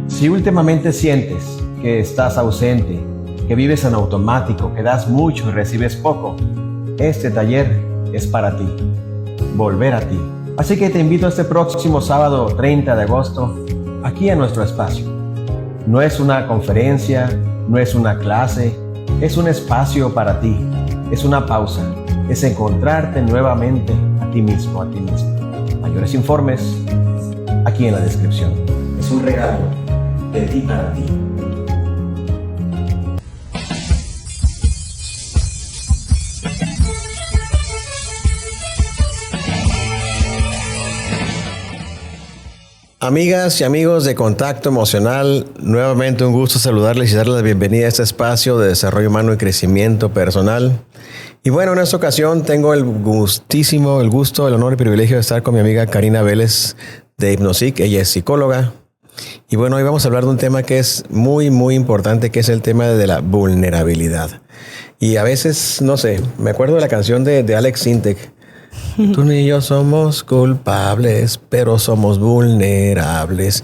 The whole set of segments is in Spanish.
Si últimamente sientes que estás ausente, que vives en automático, que das mucho y recibes poco, este taller es para ti. Volver a ti. Así que te invito este próximo sábado 30 de agosto aquí a nuestro espacio. No es una conferencia, no es una clase, es un espacio para ti. Es una pausa, es encontrarte nuevamente a ti mismo, a ti mismo. Mayores informes aquí en la descripción. Es un regalo de ti para ti. Amigas y amigos de Contacto Emocional, nuevamente un gusto saludarles y darles la bienvenida a este espacio de desarrollo humano y crecimiento personal. Y bueno, en esta ocasión tengo el gusto, el honor y privilegio de estar con mi amiga Karina Vélez de Hypnosic. Ella es psicóloga. Y bueno, hoy vamos a hablar de un tema que es muy, muy importante, que es el tema de la vulnerabilidad. Y a veces, no sé, me acuerdo de la canción de Alex Sintek. Tú ni yo somos culpables, pero somos vulnerables.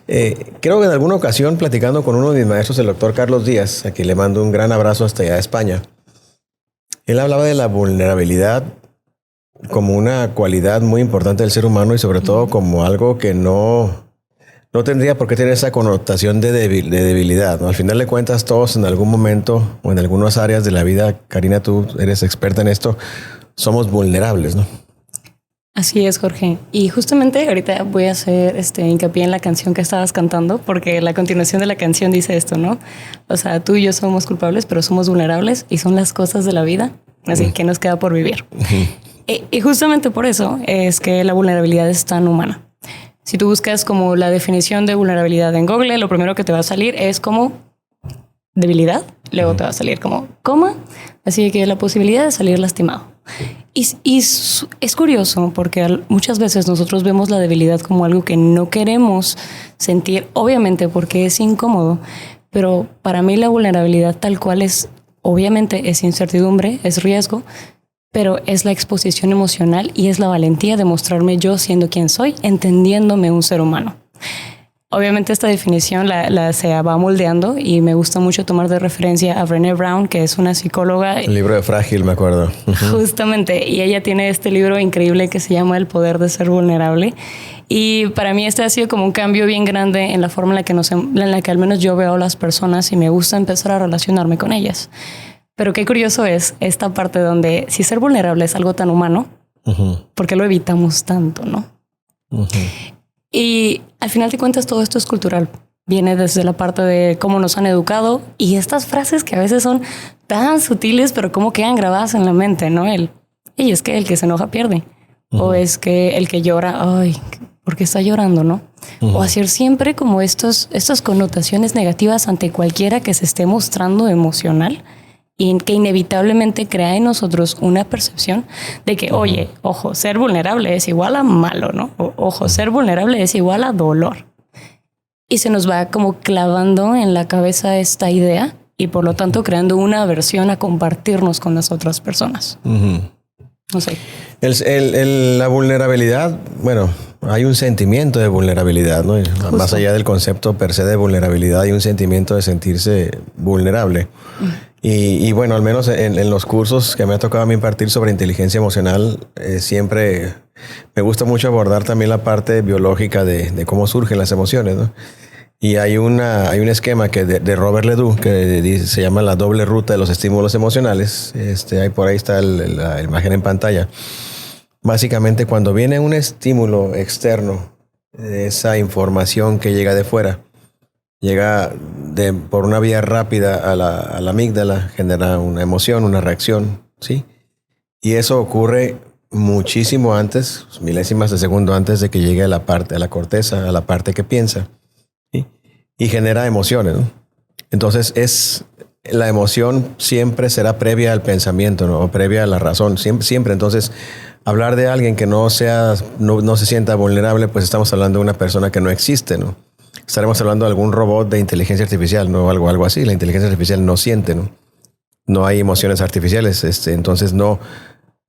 Creo que en alguna ocasión, platicando con uno de mis maestros, el doctor Carlos Díaz, a quien le mando un gran abrazo hasta allá de España, él hablaba de la vulnerabilidad como una cualidad muy importante del ser humano y sobre todo como algo que no tendría por qué tener esa connotación de debilidad, ¿no? Al final de cuentas, todos en algún momento o en algunas áreas de la vida, Karina, tú eres experta en esto, somos vulnerables, ¿no? Así es, Jorge. Y justamente ahorita voy a hacer hincapié en la canción que estabas cantando, porque la continuación de la canción dice esto, ¿no? O sea, tú y yo somos culpables, pero somos vulnerables y son las cosas de la vida, así que nos queda por vivir. Y justamente por eso es que la vulnerabilidad es tan humana. Si tú buscas como la definición de vulnerabilidad en Google, lo primero que te va a salir es como debilidad, luego te va a salir como coma, así que la posibilidad de salir lastimado. Y es curioso porque muchas veces nosotros vemos la debilidad como algo que no queremos sentir, obviamente porque es incómodo, pero para mí la vulnerabilidad tal cual es, obviamente es incertidumbre, es riesgo, pero es la exposición emocional y es la valentía de mostrarme yo siendo quien soy, entendiéndome un ser humano. Obviamente esta definición se va moldeando y me gusta mucho tomar de referencia a Brené Brown, que es una psicóloga. El libro de Frágil, me acuerdo. Justamente, y ella tiene este libro increíble que se llama El poder de ser vulnerable. Y para mí este ha sido como un cambio bien grande en la forma en la que al menos yo veo a las personas y me gusta empezar a relacionarme con ellas. Pero qué curioso es esta parte donde si ser vulnerable es algo tan humano, ¿por qué lo evitamos tanto, no? Y al final de cuentas todo esto es cultural. Viene desde la parte de cómo nos han educado y estas frases que a veces son tan sutiles, pero como quedan grabadas en la mente, ¿no? Y es que el que se enoja pierde. O es que el que llora, ay, ¿por qué está llorando, no? O hacer siempre como estas connotaciones negativas ante cualquiera que se esté mostrando emocional y que inevitablemente crea en nosotros una percepción de que, oye, ojo, ser vulnerable es igual a malo, ¿no? Ojo, ser vulnerable es igual a dolor. Y se nos va como clavando en la cabeza esta idea y por lo tanto creando una aversión a compartirnos con las otras personas. No sé. La vulnerabilidad, bueno, hay un sentimiento de vulnerabilidad, ¿no? Justo. Más allá del concepto per se de vulnerabilidad, hay un sentimiento de sentirse vulnerable. Y bueno, al menos en los cursos que me ha tocado a mí impartir sobre inteligencia emocional, siempre me gusta mucho abordar también la parte biológica de cómo surgen las emociones, ¿no? Y hay un esquema de Robert Ledoux que se llama la doble ruta de los estímulos emocionales. Ahí por ahí está la imagen en pantalla. Básicamente, cuando viene un estímulo externo, esa información que llega de fuera, llega por una vía rápida a la amígdala, genera una emoción, una reacción, ¿sí? Y eso ocurre muchísimo antes, milésimas de segundo antes de que llegue a la corteza, a la parte que piensa, ¿sí? Y genera emociones, ¿no? Entonces la emoción siempre será previa al pensamiento, ¿no? O previa a la razón, siempre. Entonces, hablar de alguien que no se sienta vulnerable, pues estamos hablando de una persona que no existe, ¿no? Estaremos hablando de algún robot de inteligencia artificial, ¿no? Algo así. La inteligencia artificial no siente, ¿no? No hay emociones artificiales. Entonces no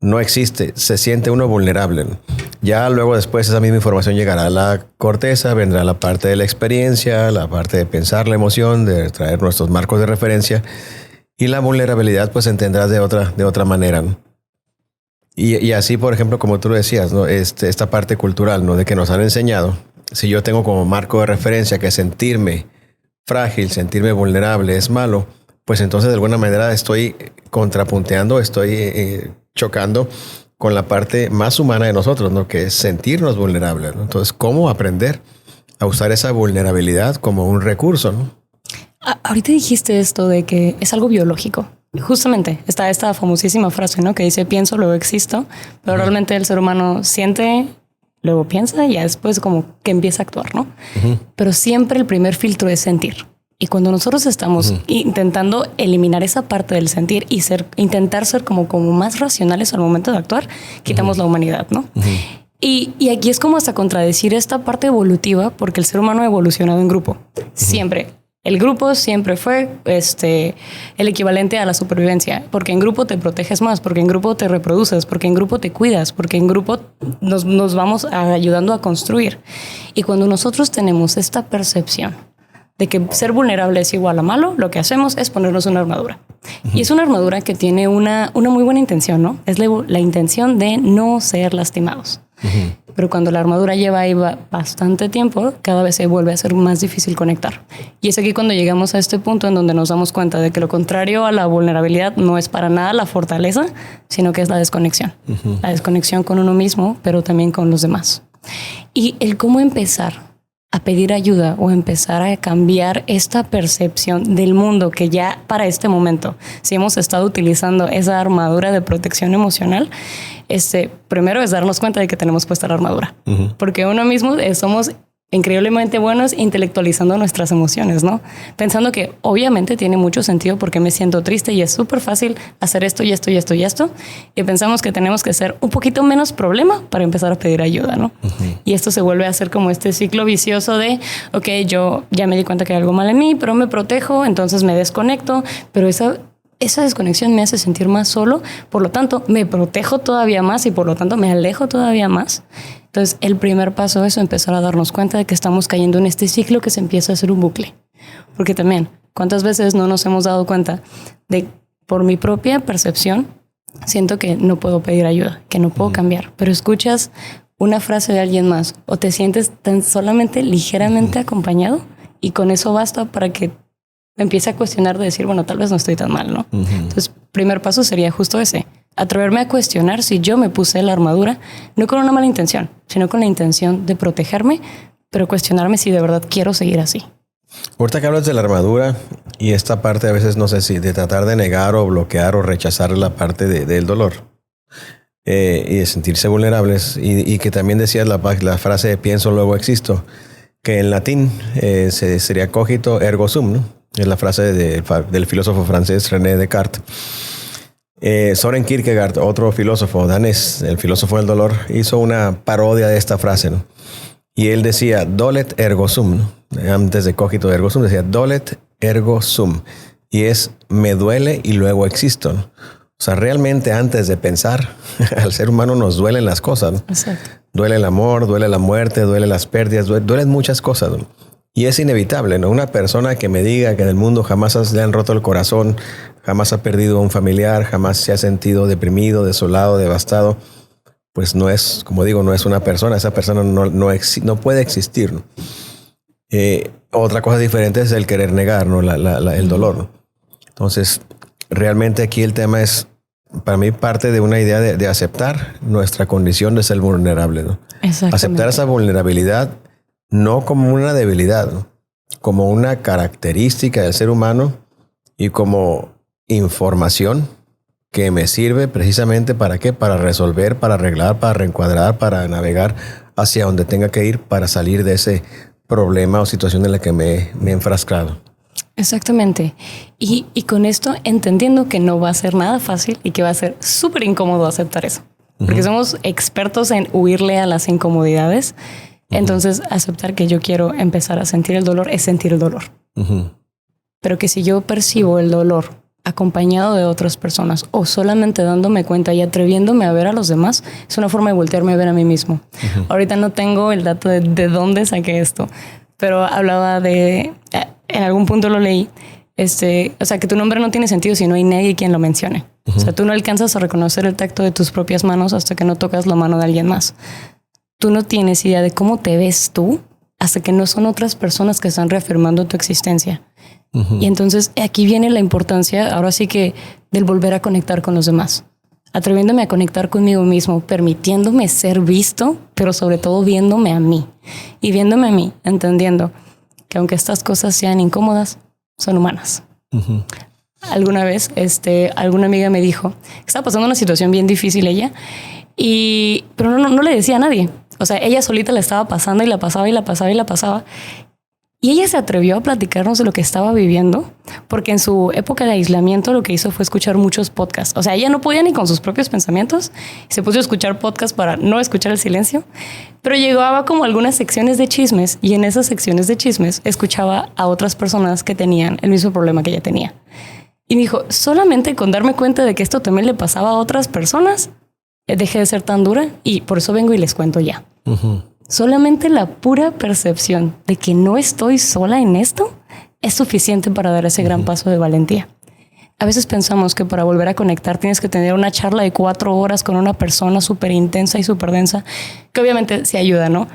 no existe, se siente uno vulnerable, ¿no? Ya luego después esa misma información llegará a la corteza, vendrá la parte de la experiencia, la parte de pensar la emoción, de traer nuestros marcos de referencia, y la vulnerabilidad pues se entenderá de otra manera, ¿no? Y así, por ejemplo, como tú lo decías, ¿no? Esta parte cultural, ¿no? De que nos han enseñado, si yo tengo como marco de referencia que sentirme frágil, sentirme vulnerable es malo, pues entonces de alguna manera estoy contrapunteando, estoy chocando con la parte más humana de nosotros, ¿no? Que es sentirnos vulnerables, ¿no? Entonces, ¿cómo aprender a usar esa vulnerabilidad como un recurso, ¿no? Ahorita dijiste esto de que es algo biológico. Justamente está esta famosísima frase, ¿no? Que dice pienso, luego existo, pero realmente el ser humano siente, luego piensa y ya después como que empieza a actuar, ¿no? Pero siempre el primer filtro es sentir. Y cuando nosotros estamos intentando eliminar esa parte del sentir y intentar ser como más racionales al momento de actuar, quitamos la humanidad, ¿no? Y aquí es como hasta contradecir esta parte evolutiva, porque el ser humano ha evolucionado en grupo. Siempre. El grupo siempre fue el equivalente a la supervivencia, porque en grupo te proteges más, porque en grupo te reproduces, porque en grupo te cuidas, porque en grupo nos vamos ayudando a construir. Y cuando nosotros tenemos esta percepción de que ser vulnerable es igual a malo, lo que hacemos es ponernos una armadura. Y es una armadura que tiene una muy buena intención, ¿no? Es la intención de no ser lastimados. Pero cuando la armadura lleva ahí bastante tiempo, cada vez se vuelve a ser más difícil conectar. Y es aquí cuando llegamos a este punto en donde nos damos cuenta de que lo contrario a la vulnerabilidad no es para nada la fortaleza, sino que es la desconexión. La desconexión con uno mismo, pero también con los demás. Y el cómo empezar a pedir ayuda o empezar a cambiar esta percepción del mundo que ya para este momento, si hemos estado utilizando esa armadura de protección emocional, primero es darnos cuenta de que tenemos puesta la armadura. Porque uno mismo somos increíblemente buenos intelectualizando nuestras emociones, ¿no? Pensando que obviamente tiene mucho sentido porque me siento triste y es súper fácil hacer esto y esto y esto y esto. Y pensamos que tenemos que ser un poquito menos problema para empezar a pedir ayuda, ¿no? Y esto se vuelve a hacer como este ciclo vicioso de, ok, yo ya me di cuenta que hay algo mal en mí, pero me protejo, entonces me desconecto, pero esa desconexión me hace sentir más solo, por lo tanto me protejo todavía más y por lo tanto me alejo todavía más. Entonces el primer paso es empezar a darnos cuenta de que estamos cayendo en este ciclo que se empieza a hacer un bucle. Porque también, ¿cuántas veces no nos hemos dado cuenta de, por mi propia percepción, siento que no puedo pedir ayuda, que no puedo cambiar, pero escuchas una frase de alguien más o te sientes tan solamente ligeramente acompañado y con eso basta para que empiece a cuestionar de decir, bueno, tal vez no estoy tan mal, ¿no? Entonces, primer paso sería justo ese. Atreverme a cuestionar si yo me puse la armadura, no con una mala intención, sino con la intención de protegerme, pero cuestionarme si de verdad quiero seguir así. Ahorita que hablas de la armadura y esta parte a veces, no sé si de tratar de negar o bloquear o rechazar la parte del dolor y de sentirse vulnerables y que también decías la frase de pienso, luego existo, que en latín sería cogito ergo sum, ¿no? Es la frase del filósofo francés René Descartes. Søren Kierkegaard, otro filósofo danés, el filósofo del dolor, hizo una parodia de esta frase, ¿no? Y él decía, dolet ergo sum, ¿no? Antes de cogito ergo sum, decía, dolet ergo sum. Y es, me duele y luego existo, ¿no? O sea, realmente antes de pensar, al ser humano nos duelen las cosas, ¿no? Exacto. Duele el amor, duele la muerte, duele las pérdidas, duelen muchas cosas, ¿no? Y es inevitable, ¿no? Una persona que me diga que en el mundo jamás le han roto el corazón, jamás ha perdido a un familiar, jamás se ha sentido deprimido, desolado, devastado, pues no es, como digo, no es una persona. Esa persona no puede existir, ¿no? Otra cosa diferente es el querer negar, ¿no? El dolor, ¿no? Entonces, realmente aquí el tema es, para mí, parte de una idea de aceptar nuestra condición de ser vulnerable, ¿no? Aceptar esa vulnerabilidad no como una debilidad, ¿no? Como una característica del ser humano y como información que me sirve precisamente ¿para qué? Para resolver, para arreglar, para reencuadrar, para navegar hacia donde tenga que ir para salir de ese problema o situación en la que me he enfrascado. Exactamente. Y con esto entendiendo que no va a ser nada fácil y que va a ser súper incómodo aceptar eso. Porque somos expertos en huirle a las incomodidades. Entonces, aceptar que yo quiero empezar a sentir el dolor es sentir el dolor. Pero que si yo percibo el dolor acompañado de otras personas o solamente dándome cuenta y atreviéndome a ver a los demás, es una forma de voltearme a ver a mí mismo. Ahorita no tengo el dato de dónde saqué esto, pero hablaba de, en algún punto lo leí, o sea, que tu nombre no tiene sentido si no hay nadie quien lo mencione. O sea, tú no alcanzas a reconocer el tacto de tus propias manos hasta que no tocas la mano de alguien más. Tú no tienes idea de cómo te ves tú hasta que no son otras personas que están reafirmando tu existencia. Y entonces aquí viene la importancia, ahora sí que, del volver a conectar con los demás. Atreviéndome a conectar conmigo mismo, permitiéndome ser visto, pero sobre todo viéndome a mí. Y viéndome a mí, entendiendo que aunque estas cosas sean incómodas, son humanas. Alguna vez, alguna amiga me dijo que estaba pasando una situación bien difícil ella, pero no le decía a nadie. O sea, ella solita la estaba pasando y la pasaba y la pasaba y la pasaba. Y ella se atrevió a platicarnos de lo que estaba viviendo, porque en su época de aislamiento lo que hizo fue escuchar muchos podcasts. O sea, ella no podía ni con sus propios pensamientos. Se puso a escuchar podcasts para no escuchar el silencio, pero llegaba como algunas secciones de chismes y en esas secciones de chismes escuchaba a otras personas que tenían el mismo problema que ella tenía. Y me dijo, solamente con darme cuenta de que esto también le pasaba a otras personas, dejé de ser tan dura y por eso vengo y les cuento ya. Solamente la pura percepción de que no estoy sola en esto es suficiente para dar ese gran paso de valentía. A veces pensamos que para volver a conectar tienes que tener una charla de 4 horas con una persona súper intensa y súper densa, que obviamente sí ayuda, ¿no?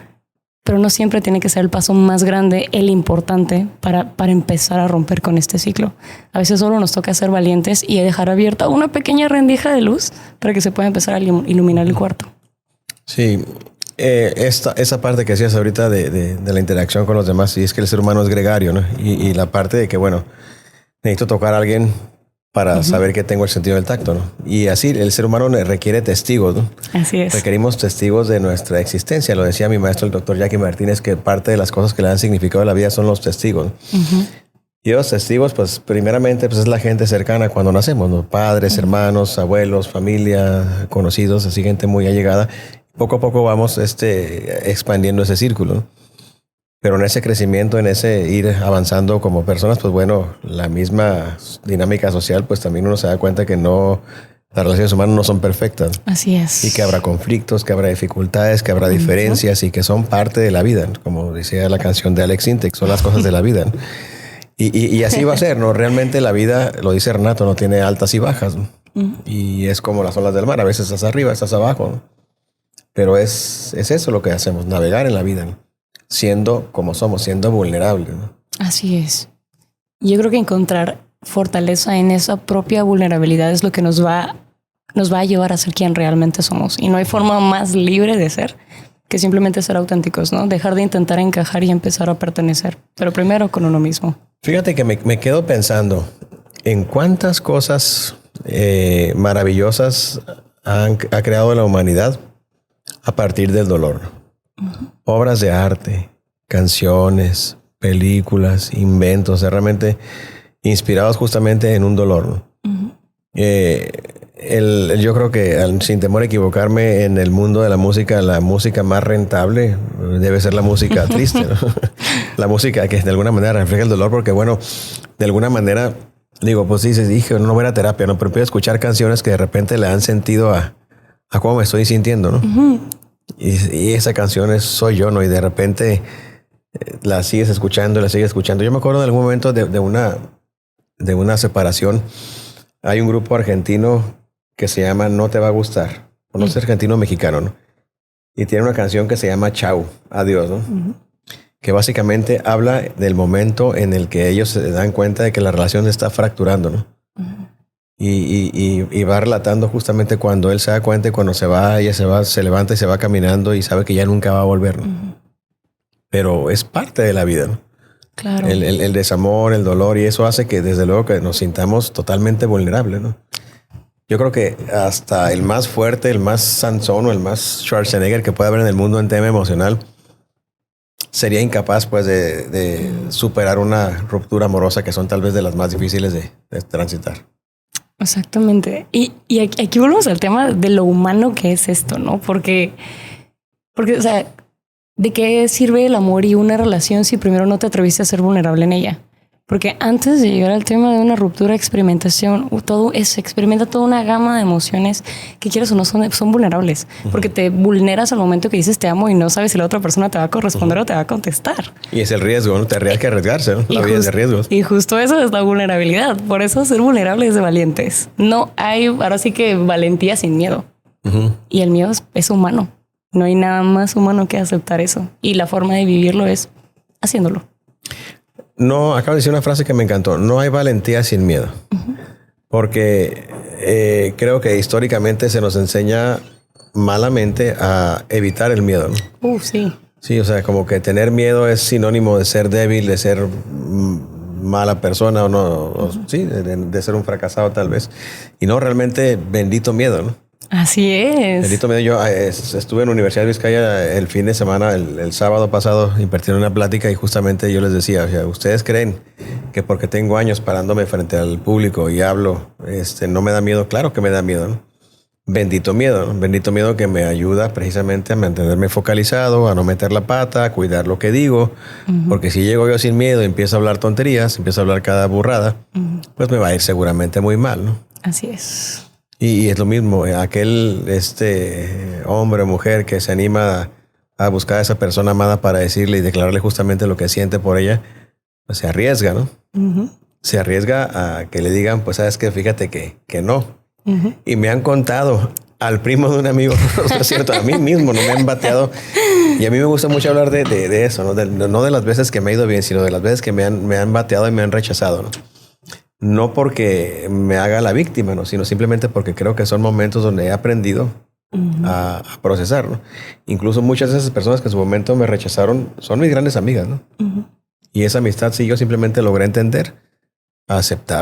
Pero no siempre tiene que ser el paso más grande, el importante para empezar a romper con este ciclo. A veces solo nos toca ser valientes y dejar abierta una pequeña rendija de luz para que se pueda empezar a iluminar el cuarto. Sí. Esa parte que decías ahorita de la interacción con los demás, y es que el ser humano es gregario, ¿no? Y la parte de que, bueno, necesito tocar a alguien para saber que tengo el sentido del tacto, ¿no? Y así el ser humano requiere testigos, ¿no? Así es. Requerimos testigos de nuestra existencia. Lo decía mi maestro, el doctor Jackie Martínez, que parte de las cosas que le dan significado a la vida son los testigos. Y los testigos, pues primeramente pues, es la gente cercana cuando nacemos, ¿no? Padres, hermanos, abuelos, familia, conocidos, así gente muy allegada. Poco a poco vamos expandiendo ese círculo, ¿no? Pero en ese crecimiento, en ese ir avanzando como personas, pues bueno, la misma dinámica social, pues también uno se da cuenta que no, las relaciones humanas no son perfectas. Así es. Y que habrá conflictos, que habrá dificultades, que habrá diferencias y que son parte de la vida, ¿no? Como decía la canción de Alex Intec, son las cosas de la vida, ¿no? Y así va a ser, ¿no? Realmente la vida, lo dice Renato, no tiene altas y bajas, ¿no? Y es como las olas del mar, a veces estás arriba, estás abajo, ¿no? Pero es eso lo que hacemos, navegar en la vida, ¿no? Siendo como somos, siendo vulnerables, ¿no? Así es. Yo creo que encontrar fortaleza en esa propia vulnerabilidad es lo que nos va a llevar a ser quien realmente somos. Y no hay forma más libre de ser que simplemente ser auténticos, ¿no? Dejar de intentar encajar y empezar a pertenecer. Pero primero con uno mismo. Fíjate que me quedo pensando en cuántas cosas maravillosas ha creado la humanidad a partir del dolor. Obras de arte, canciones, películas, inventos, realmente inspirados justamente en un dolor, ¿no? Yo creo que, sin temor a equivocarme, en el mundo de la música más rentable debe ser la música triste, ¿no? La música que de alguna manera refleja el dolor, porque bueno, de alguna manera, digo, pues dices, dije, no voy a terapia, ¿no? Pero empiezo a escuchar canciones que de repente le dan sentido a cómo me estoy sintiendo, ¿no? Y esa canción soy yo, ¿no? Y de repente la sigues escuchando, la sigues escuchando. Yo me acuerdo en algún momento de una separación. Hay un grupo argentino que se llama No Te Va a Gustar. O no sé, argentino-mexicano, ¿no? Y tiene una canción que se llama Chau, Adiós, ¿no? Que básicamente habla del momento en el que ellos se dan cuenta de que la relación se está fracturando, ¿no? Y va relatando justamente cuando él se da cuenta y cuando se va, ella se levanta y se va caminando y sabe que ya nunca va a volver, ¿no? Pero es parte de la vida, ¿no? Claro. El desamor, el dolor, y eso hace que desde luego que nos sintamos totalmente vulnerables, ¿no? Yo creo que hasta el más fuerte, el más Sansón o el más Schwarzenegger que pueda haber en el mundo en tema emocional sería incapaz pues de superar una ruptura amorosa que son tal vez de las más difíciles de transitar. Exactamente. Y aquí volvemos al tema de lo humano que es esto, ¿no? Porque, o sea, ¿de qué sirve el amor y una relación si primero no te atreviste a ser vulnerable en ella? Porque antes de llegar al tema de una ruptura, experimentación, experimenta toda una gama de emociones que quieras o no son vulnerables. Porque te vulneras al momento que dices te amo y no sabes si la otra persona te va a corresponder o te va a contestar. Y es el riesgo, ¿no? Te arriesgas que arriesgarse, ¿no? La vida es de riesgos. Y justo eso es la vulnerabilidad. Por eso ser vulnerable es de valientes. No hay, ahora sí que valentía sin miedo. Y el miedo es humano. No hay nada más humano que aceptar eso. Y la forma de vivirlo es haciéndolo. No, acabo de decir una frase que me encantó. No hay valentía sin miedo. Porque creo que históricamente se nos enseña malamente a evitar el miedo, ¿no? Sí. Sí, o sea, como que tener miedo es sinónimo de ser débil, de ser mala persona o no. Sí, de ser un fracasado tal vez. Y no, realmente bendito miedo, ¿no? Así es. Bendito miedo. Yo estuve en la Universidad de Vizcaya el fin de semana, el sábado pasado, impartieron una plática y justamente yo les decía, o sea, ¿ustedes creen que porque tengo años parándome frente al público y hablo, no me da miedo? Claro que me da miedo, ¿no? Bendito miedo, ¿no? Bendito miedo que me ayuda precisamente a mantenerme focalizado, a no meter la pata, a cuidar lo que digo, porque si llego yo sin miedo y empiezo a hablar tonterías, empiezo a hablar cada burrada, pues me va a ir seguramente muy mal, ¿no? Así es. Y es lo mismo, aquel hombre o mujer que se anima a buscar a esa persona amada para decirle y declararle justamente lo que siente por ella, pues se arriesga, ¿no? Se arriesga a que le digan, pues sabes que fíjate que no. Y me han contado al primo de un amigo, no es cierto, a mí mismo no me han bateado. Y a mí me gusta mucho hablar de eso, ¿no? No de las veces que me ha ido bien, sino de las veces que me han bateado y me han rechazado, ¿no? No porque me haga la víctima, ¿no? Sino simplemente porque creo que son momentos donde he aprendido a procesar, ¿no? Incluso muchas de esas personas que en su momento me rechazaron son mis grandes amigas, ¿no? Y esa amistad, sí, yo simplemente logré entender. Acepté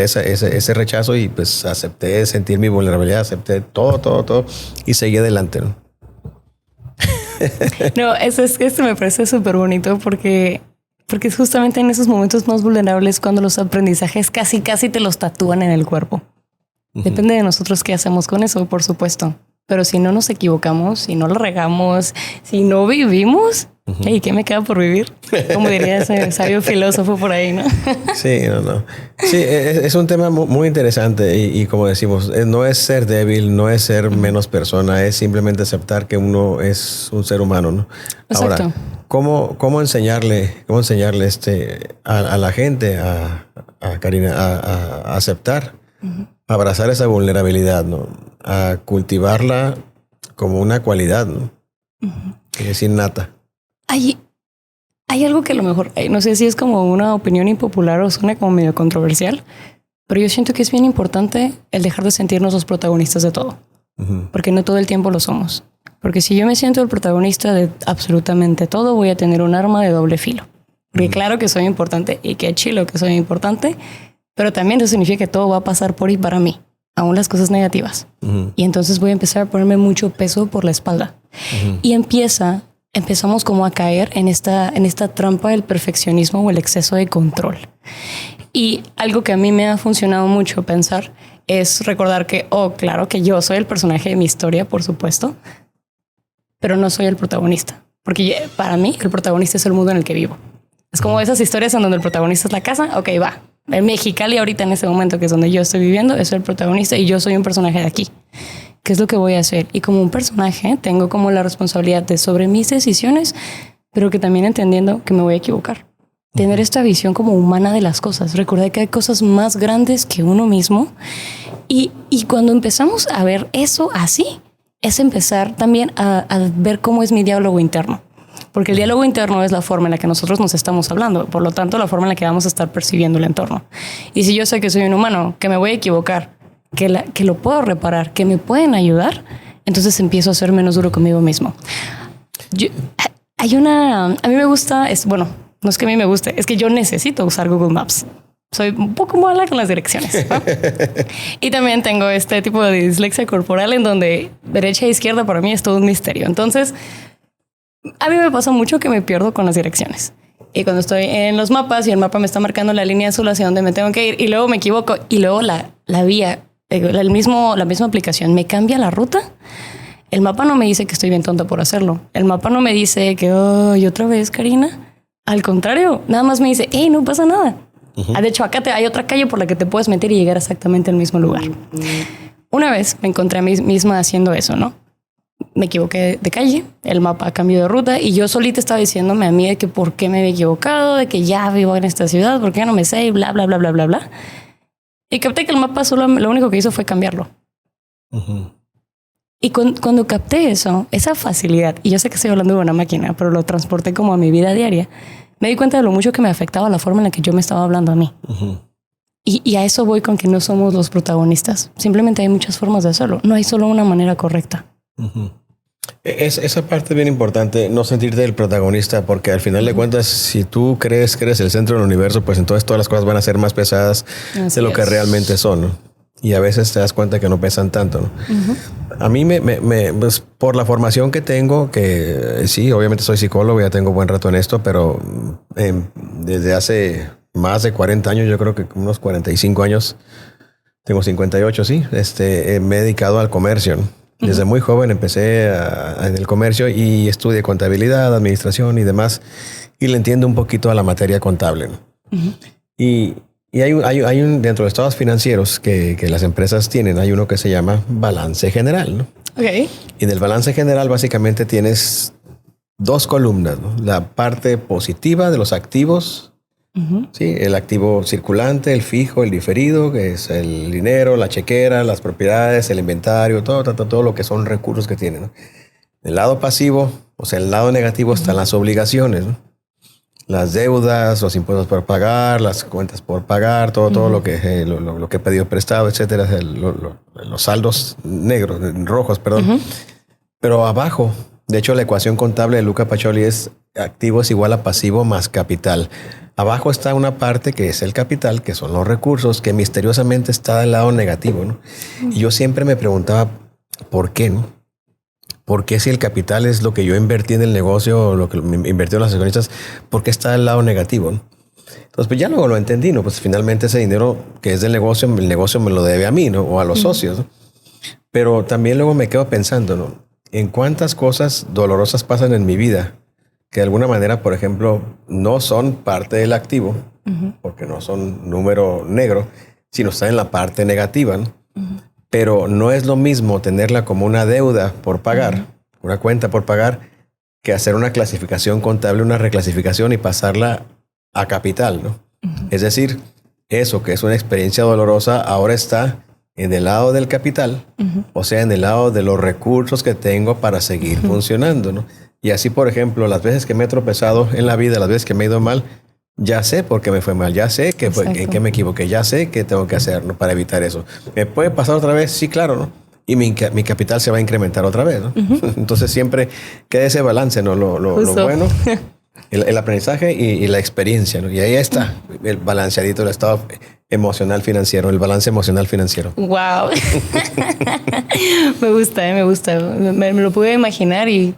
ese rechazo y pues acepté sentir mi vulnerabilidad, acepté todo y seguí adelante, ¿no? No, esto me parece súper bonito porque es justamente en esos momentos más vulnerables cuando los aprendizajes casi te los tatúan en el cuerpo. Depende de nosotros qué hacemos con eso, por supuesto. Pero si no nos equivocamos, si no lo regamos, si no vivimos, ¿y qué me queda por vivir? Como diría ese sabio filósofo por ahí, ¿no? Sí, no. Sí, es un tema muy interesante y como decimos, no es ser débil, no es ser menos persona, es simplemente aceptar que uno es un ser humano, ¿no? Exacto. Ahora, ¿cómo enseñarle a la gente, a Karina, a aceptar, a abrazar esa vulnerabilidad, ¿no? A cultivarla como una cualidad, ¿no? Que es innata. Hay algo que a lo mejor, no sé si es como una opinión impopular o suena como medio controversial, pero yo siento que es bien importante el dejar de sentirnos los protagonistas de todo, porque no todo el tiempo lo somos. Porque si yo me siento el protagonista de absolutamente todo, voy a tener un arma de doble filo. Porque claro que soy importante y qué chilo que soy importante, pero también eso significa que todo va a pasar por y para mí, aún las cosas negativas. Y entonces voy a empezar a ponerme mucho peso por la espalda. Y empezamos como a caer en esta trampa del perfeccionismo o el exceso de control. Y algo que a mí me ha funcionado mucho pensar es recordar que, claro que yo soy el personaje de mi historia, por supuesto, pero no soy el protagonista. Porque para mí el protagonista es el mundo en el que vivo. Es como esas historias en donde el protagonista es la casa. Ok, va. En Mexicali ahorita en ese momento que es donde yo estoy viviendo, es el protagonista y yo soy un personaje de aquí. ¿Qué es lo que voy a hacer? Y como un personaje tengo como la responsabilidad de sobre mis decisiones, pero que también entendiendo que me voy a equivocar. Tener esta visión como humana de las cosas. Recordar que hay cosas más grandes que uno mismo. Y cuando empezamos a ver eso así, es empezar también a ver cómo es mi diálogo interno. Porque el diálogo interno es la forma en la que nosotros nos estamos hablando. Por lo tanto, la forma en la que vamos a estar percibiendo el entorno. Y si yo sé que soy un humano, que me voy a equivocar, que lo puedo reparar, que me pueden ayudar, entonces empiezo a ser menos duro conmigo mismo. A mí me gusta, no es que a mí me guste, es que yo necesito usar Google Maps. Soy un poco mala con las direcciones, ¿no? Y también tengo este tipo de dislexia corporal en donde derecha e izquierda para mí es todo un misterio. Entonces, a mí me pasa mucho que me pierdo con las direcciones. Y cuando estoy en los mapas y el mapa me está marcando la línea azul hacia donde me tengo que ir y luego me equivoco y luego la vía, la misma aplicación me cambia la ruta, el mapa no me dice que estoy bien tonta por hacerlo. El mapa no me dice que, y otra vez, Karina, Al contrario, nada más me dice, hey, no pasa nada. De hecho, acá hay otra calle por la que te puedes meter y llegar exactamente al mismo lugar. Una vez me encontré a mí misma haciendo eso, ¿no? Me equivoqué de calle, el mapa cambió de ruta y yo solita estaba diciéndome a mí de que por qué me había equivocado, de que ya vivo en esta ciudad, por qué no me sé y bla, bla, bla, bla, bla, bla. Y capté que el mapa solo lo único que hizo fue cambiarlo. Y cuando capté eso, esa facilidad, y yo sé que estoy hablando de una máquina, pero lo transporté como a mi vida diaria, me di cuenta de lo mucho que me afectaba la forma en la que yo me estaba hablando a mí. Y a eso voy con que no somos los protagonistas. Simplemente hay muchas formas de hacerlo. No hay solo una manera correcta. Esa parte es bien importante, no sentirte el protagonista, porque al final de cuentas, si tú crees que eres el centro del universo, pues entonces todas las cosas van a ser más pesadas de lo que realmente son, ¿no? Y a veces te das cuenta que no pesan tanto, ¿no? A mí pues, por la formación que tengo, que sí, obviamente soy psicólogo, ya tengo buen rato en esto, pero desde hace más de 40 años, yo creo que unos 45 años, tengo 58, sí, me he dedicado al comercio, ¿no? Desde muy joven empecé en el comercio y estudié contabilidad, administración y demás, y le entiendo un poquito a la materia contable, ¿no? Y hay un dentro de los estados financieros que las empresas tienen, hay uno que se llama balance general, ¿no? Okay. Y en el balance general básicamente tienes dos columnas, ¿no? La parte positiva de los activos, ¿sí? El activo circulante, el fijo, el diferido, que es el dinero, la chequera, las propiedades, el inventario, todo lo que son recursos que tienen, ¿no? El lado pasivo, o sea, el lado negativo están las obligaciones, ¿no? Las deudas, los impuestos por pagar, las cuentas por pagar, todo lo que he pedido prestado, etcétera, los saldos rojos, perdón. Pero abajo, de hecho, la ecuación contable de Luca Pacioli es activo es igual a pasivo más capital. Abajo está una parte que es el capital, que son los recursos, que misteriosamente está del lado negativo, ¿no? Y yo siempre me preguntaba, ¿por qué, no? ¿Por qué si el capital es lo que yo invertí en el negocio, lo que me invertí en las accionistas, por qué está del lado negativo, ¿no? Entonces, pues ya luego lo entendí, ¿no? Pues finalmente ese dinero que es del negocio, el negocio me lo debe a mí, ¿no? O a los socios, ¿no? Pero también luego me quedo pensando, ¿no? En cuántas cosas dolorosas pasan en mi vida que de alguna manera, por ejemplo, no son parte del activo, porque no son número negro, sino están en la parte negativa, ¿no? Pero no es lo mismo tenerla como una deuda por pagar, una cuenta por pagar, que hacer una clasificación contable, una reclasificación y pasarla a capital, ¿no? Es decir, eso que es una experiencia dolorosa ahora está en el lado del capital, o sea, en el lado de los recursos que tengo para seguir funcionando, ¿no? Y así, por ejemplo, las veces que me he tropezado en la vida, las veces que me he ido mal, ya sé por qué me fue mal, ya sé que que me equivoqué, ya sé qué tengo que hacer, ¿no? Para evitar eso. ¿Me puede pasar otra vez? Sí, claro, ¿no? Y mi capital se va a incrementar otra vez, ¿no? Entonces siempre queda ese balance, ¿no? Lo bueno, el aprendizaje y la experiencia, ¿no? Y ahí está el balanceadito del estado emocional financiero, el balance emocional financiero. Wow. Me gusta, me gusta. Me lo pude imaginar y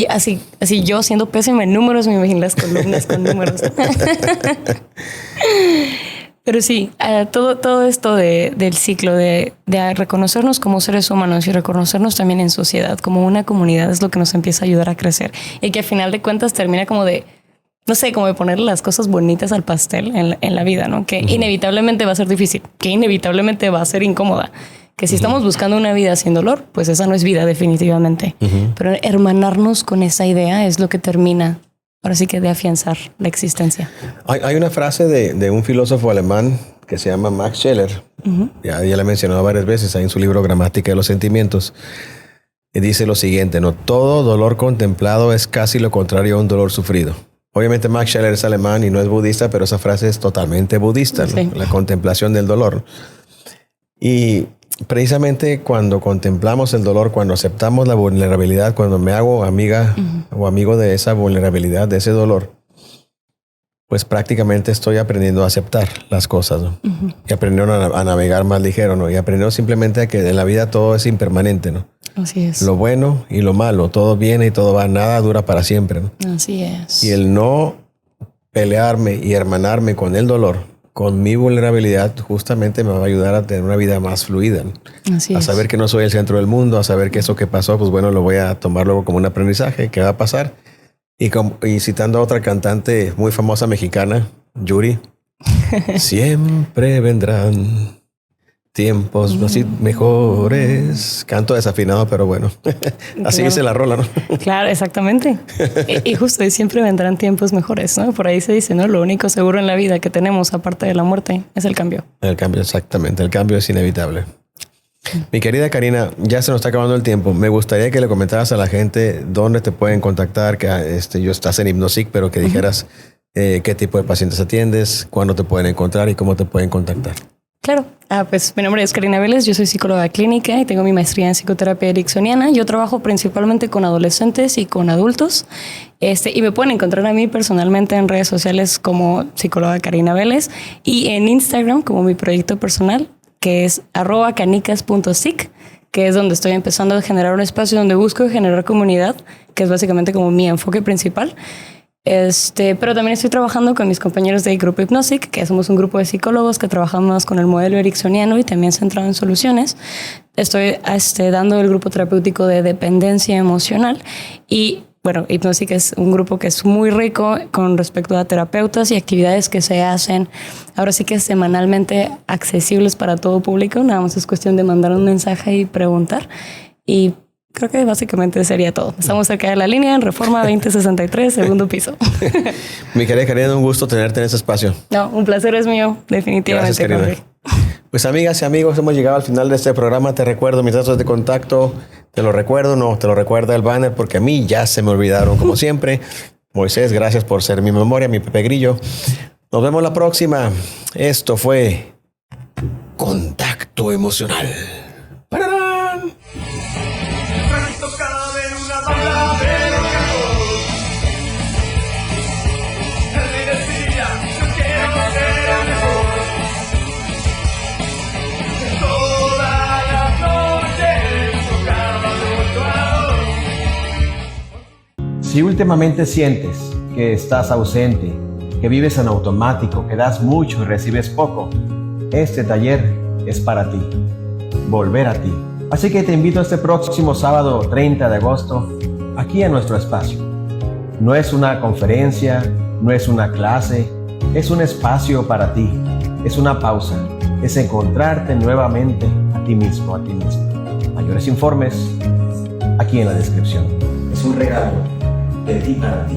así yo siendo pésima en números me imagino las columnas con números. Pero sí, todo esto del ciclo de reconocernos como seres humanos y reconocernos también en sociedad, como una comunidad, es lo que nos empieza a ayudar a crecer. Y que al final de cuentas termina como de, no sé, como de ponerle las cosas bonitas al pastel en la vida, ¿no? Que inevitablemente va a ser difícil, que inevitablemente va a ser incómoda. Que si estamos buscando una vida sin dolor, pues esa no es vida definitivamente. Pero hermanarnos con esa idea es lo que termina, ahora sí que de afianzar la existencia. Hay una frase de un filósofo alemán que se llama Max Scheler. Ya la he mencionado varias veces ahí en su libro Gramática de los Sentimientos. Y dice lo siguiente, ¿no? Todo dolor contemplado es casi lo contrario a un dolor sufrido. Obviamente Max Scheler es alemán y no es budista, pero esa frase es totalmente budista, ¿no? Sí. La contemplación del dolor. Y precisamente cuando contemplamos el dolor, cuando aceptamos la vulnerabilidad, cuando me hago amiga o amigo de esa vulnerabilidad, de ese dolor, pues prácticamente estoy aprendiendo a aceptar las cosas, ¿no? Y aprendiendo a navegar más ligero, ¿no? Y aprendiendo simplemente a que en la vida todo es impermanente, ¿no? Así es. Lo bueno y lo malo, todo viene y todo va, nada dura para siempre, ¿no? Así es. Y el no pelearme y hermanarme con el dolor, con mi vulnerabilidad, justamente me va a ayudar a tener una vida más fluida, ¿no? Así es. A saber que no soy el centro del mundo, a saber que eso que pasó, pues bueno, lo voy a tomar luego como un aprendizaje, que va a pasar. Y citando a otra cantante muy famosa mexicana, Yuri, siempre vendrán tiempos así mejores. Canto desafinado, pero bueno, así dice la rola, ¿no? Claro, exactamente. Y justo, y siempre vendrán tiempos mejores, ¿no? Por ahí se dice, ¿no? Lo único seguro en la vida que tenemos, aparte de la muerte, es el cambio. El cambio, exactamente. El cambio es inevitable. Mi querida Karina, ya se nos está acabando el tiempo. Me gustaría que le comentaras a la gente dónde te pueden contactar, que yo estás en Hypnosic, pero que dijeras qué tipo de pacientes atiendes, cuándo te pueden encontrar y cómo te pueden contactar. Claro. Pues mi nombre es Karina Vélez, yo soy psicóloga clínica y tengo mi maestría en psicoterapia ericksoniana. Yo trabajo principalmente con adolescentes y con adultos. Y me pueden encontrar a mí personalmente en redes sociales como psicóloga Karina Vélez y en Instagram como mi proyecto personal, que es @canicas.psic, que es donde estoy empezando a generar un espacio donde busco generar comunidad, que es básicamente como mi enfoque principal. Pero también estoy trabajando con mis compañeros de Grupo Hypnosic, que somos un grupo de psicólogos que trabajamos con el modelo ericksoniano y también centrado en soluciones. Estoy dando el grupo terapéutico de dependencia emocional y bueno, Hypnosic es un grupo que es muy rico con respecto a terapeutas y actividades que se hacen ahora sí que semanalmente accesibles para todo público. Nada más es cuestión de mandar un mensaje y preguntar y creo que básicamente sería todo. Estamos cerca de la línea en Reforma 2063, segundo piso. Mi querida Karina, un gusto tenerte en este espacio. No, un placer es mío, definitivamente. Gracias, Karina. Pues amigas y amigos, hemos llegado al final de este programa. Te recuerdo mis datos de contacto. Te lo recuerdo, no, te lo recuerda el banner porque a mí ya se me olvidaron como siempre. Moisés, gracias por ser mi memoria, mi Pepe Grillo. Nos vemos la próxima. Esto fue Contacto Emocional. ¡Pararán! Si últimamente sientes que estás ausente, que vives en automático, que das mucho y recibes poco, este taller es para ti. Volver a ti. Así que te invito este próximo sábado 30 de agosto aquí en nuestro espacio. No es una conferencia, no es una clase, es un espacio para ti. Es una pausa, es encontrarte nuevamente a ti mismo, a ti mismo. Mayores informes aquí en la descripción. Es un regalo de ti para ti.